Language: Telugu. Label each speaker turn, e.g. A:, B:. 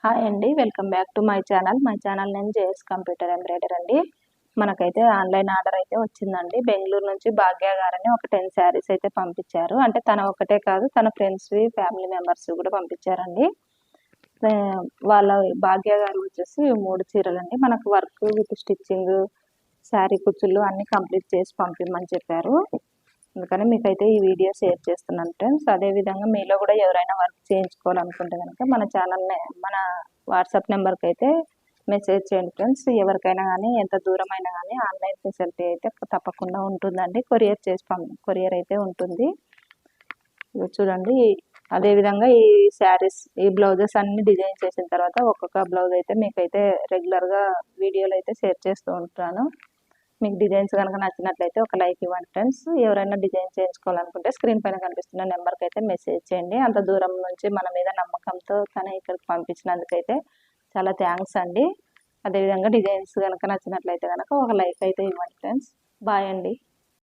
A: హాయ్ అండి, welcome back to my channel. My channel name JS computer embroider అండి. మనకైతే ఆన్లైన్ ఆర్డర్ అయితే వచ్చిందండి. బెంగళూరు నుంచి భాగ్య గారని ఒక 10 శారీస్ అయితే పంపించారు. అంటే తన ఒకటే కాదు, తన ఫ్రెండ్స్వి, ఫ్యామిలీ మెంబర్స్ కూడా పంపించారండి. వాళ్ళ భాగ్య గారు వచ్చేసి 3 చీరలండి. మనకు వర్క్ విత్ స్టిచ్చింగ్, శారీ కుచ్చుళ్ళు అన్నీ కంప్లీట్ చేసి పంపిమ్మని చెప్పారు. అందుకని మీకైతే ఈ వీడియో షేర్ చేస్తున్నాను ఫ్రెండ్స్. అదేవిధంగా మీలో కూడా ఎవరైనా వర్క్ చేయించుకోవాలనుకుంటే కనుక మన వాట్సాప్ నెంబర్కి అయితే మెసేజ్ చేయండి ఫ్రెండ్స్. ఎవరికైనా కానీ ఎంత దూరమైనా కానీ ఆన్లైన్ ఫెసిలిటీ అయితే తప్పకుండా ఉంటుందండి. కొరియర్ అయితే ఉంటుంది. చూడండి, అదేవిధంగా ఈ శారీస్, ఈ బ్లౌజెస్ అన్ని డిజైన్ చేసిన తర్వాత ఒక్కొక్క బ్లౌజ్ అయితే మీకైతే రెగ్యులర్గా వీడియోలు అయితే షేర్ చేస్తూ ఉంటాను. మీకు డిజైన్స్ కనుక నచ్చినట్లయితే ఒక లైక్ ఇవ్వండి ఫ్రెండ్స్. ఎవరైనా డిజైన్ చేయించుకోవాలనుకుంటే స్క్రీన్ పైన కనిపిస్తున్న నెంబర్కి అయితే మెసేజ్ చేయండి. అంత దూరం నుంచి మన మీద నమ్మకంతో తను ఇక్కడికి పంపించినందుకైతే చాలా థ్యాంక్స్ అండి. అదేవిధంగా డిజైన్స్ కనుక నచ్చినట్లయితే కనుక ఒక లైక్ అయితే ఇవ్వండి ఫ్రెండ్స్. బాయ్ అండి.